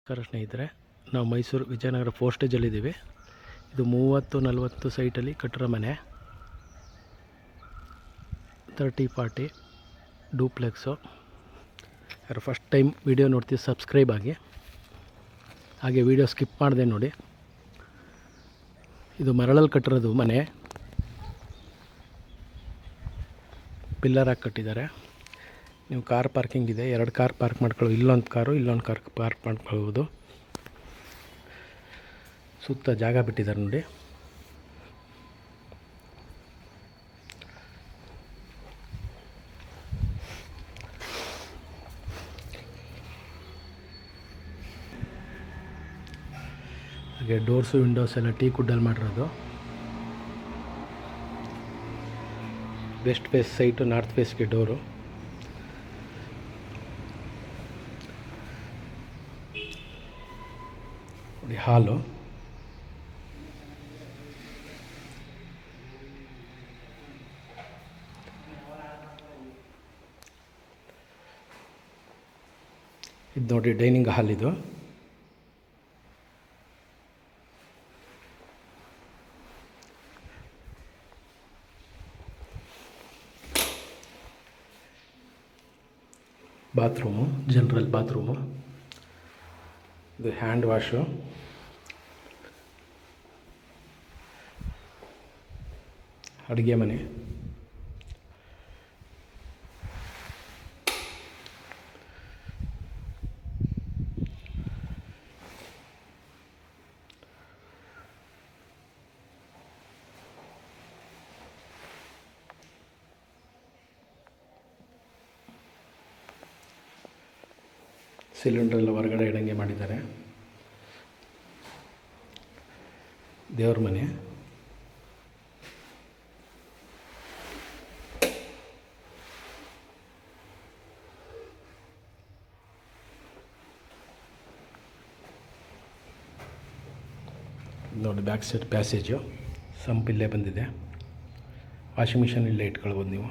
ನಮಸ್ಕಾರ ಸ್ನೇಹಿತರೆ, ನಾವು ಮೈಸೂರು ವಿಜಯನಗರ 4 ಸ್ಟೇಜಲ್ಲಿದ್ದೀವಿ. ಇದು 30-40 ಸೈಟಲ್ಲಿ ಕಟ್ಟಿರೋ ಮನೆ. 30-40 ಡೂಪ್ಲೆಕ್ಸು. ಯಾರು ಫಸ್ಟ್ ಟೈಮ್ ವಿಡಿಯೋ ನೋಡ್ತೀವಿ ಸಬ್ಸ್ಕ್ರೈಬ್ ಆಗಿ, ಹಾಗೆ ವಿಡಿಯೋ ಸ್ಕಿಪ್ ಮಾಡಿದೆ ನೋಡಿ. ಇದು ಮರಳಲ್ಲಿ ಕಟ್ಟಿರೋದು ಮನೆ. ಪಿಲ್ಲರ್ ಹಾಕಿ ಕಟ್ಟಿದ್ದಾರೆ. ನೀವು ಕಾರ್ ಪಾರ್ಕಿಂಗ್ ಇದೆ, 2 ಕಾರ್ ಪಾರ್ಕ್ ಮಾಡ್ಕೊಳ್ಳೋ, ಇಲ್ಲೊಂದು ಕಾರ್ ಪಾರ್ಕ್ ಮಾಡ್ಕೊಳ್ಬೋದು. ಸುತ್ತ ಜಾಗ ಬಿಟ್ಟಿದ್ದಾರೆ ನೋಡಿ. ಹಾಗೆ ಡೋರ್ಸು ವಿಂಡೋಸ್ ಎಲ್ಲ ಟೀ ಕುಡ್ಡಲ್ಲಿ ಮಾಡಿರೋದು. ವೆಸ್ಟ್ ಫೇಸ್ ಸೈಟು, ನಾರ್ತ್ ಫೇಸ್ಗೆ ಡೋರು. ಹಾಲು, ಇದು ನೋಡಿ ಡೈನಿಂಗ್ ಹಾಲ್. ಇದು ಬಾತ್ರೂಮು, ಜನರಲ್ ಬಾತ್ರೂಮು. ಇದು ಹ್ಯಾಂಡ್ ವಾಶು. ಅಡುಗೆ ಮನೆ. ಸಿಲಿಂಡ್ರೆಲ್ಲ ಹೊರಗಡೆ ಇಡಂಗೆ ಮಾಡಿದ್ದಾರೆ. ದೇವ್ರ ಮನೆ. ನೋಡಿ ಬ್ಯಾಕ್ ಸೈಡ್ ಪ್ಯಾಸೇಜು, ಸಂಪ್ ಇಲ್ಲೇ ಬಂದಿದೆ. ವಾಷಿಂಗ್ ಮಿಷನ್ ಇಲ್ಲೇ ಇಟ್ಕೊಳ್ಬೋದು ನೀವು.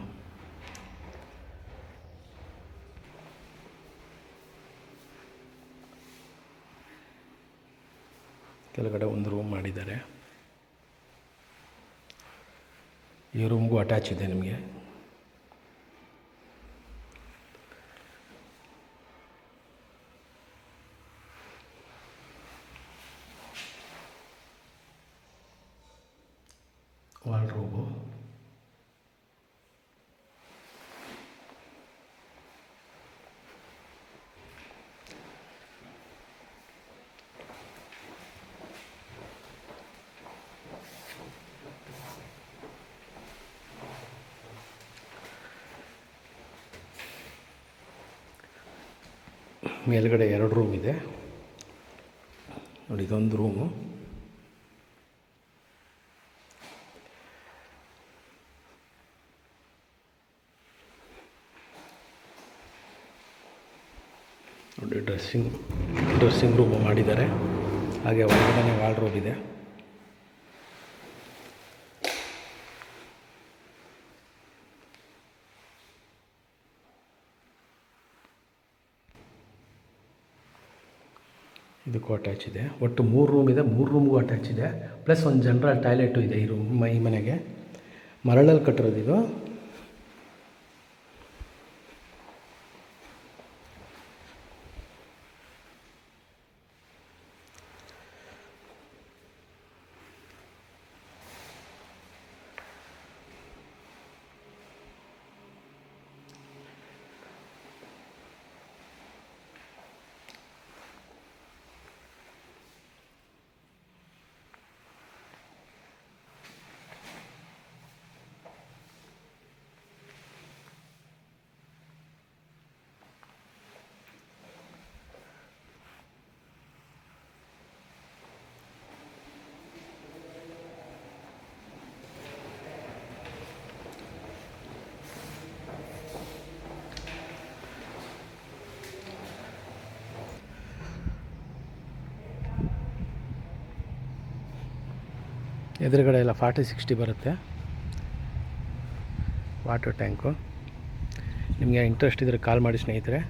ಕೆಳಗಡೆ ಒಂದು ರೂಮ್ ಮಾಡಿದ್ದಾರೆ. ಈ ರೂಮ್ಗೂ ಅಟ್ಯಾಚ್ ಇದೆ ನಿಮಗೆ. Wall room. ಮೇಲ್ಗಡೆ 2 ರೂಮ್ ಇದೆ ನೋಡಿ. ಇದೊಂದು ರೂಮು. ನೋಡಿ ಡ್ರೆಸ್ಸಿಂಗ್ ರೂಮು ಮಾಡಿದ್ದಾರೆ. ಹಾಗೆ ಒಳಗಡೆ ವಾಲ್ ರೂಮ್ ಇದೆ. ಇದಕ್ಕೂ ಅಟ್ಯಾಚ್ ಇದೆ. ಒಟ್ಟು 3 ರೂಮ್ ಇದೆ. 3 ರೂಮ್ಗೂ ಅಟ್ಯಾಚ್ ಇದೆ. ಪ್ಲಸ್ ಒಂದು ಜನರಲ್ ಟಾಯ್ಲೆಟು ಇದೆ ಈ ಮನೆಗೆ. ಮರಳಲ್ಲಿ ಕಟ್ಟಿರೋದು ಇದು. ಎದುರುಗಡೆ ಎಲ್ಲ 40-60 ಬರುತ್ತೆ. Water tank. ನಿಮಗೆ ಇಂಟ್ರೆಸ್ಟ್ ಇದ್ದರೆ ಕಾಲ್ ಮಾಡಿ ಸ್ನೇಹಿತರೆ.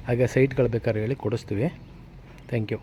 ಹಾಗೆ ಸೈಟ್ಗಳು ಬೇಕಾದ್ರೆ ಹೇಳಿ ಕೊಡಿಸ್ತೀವಿ. Thank you.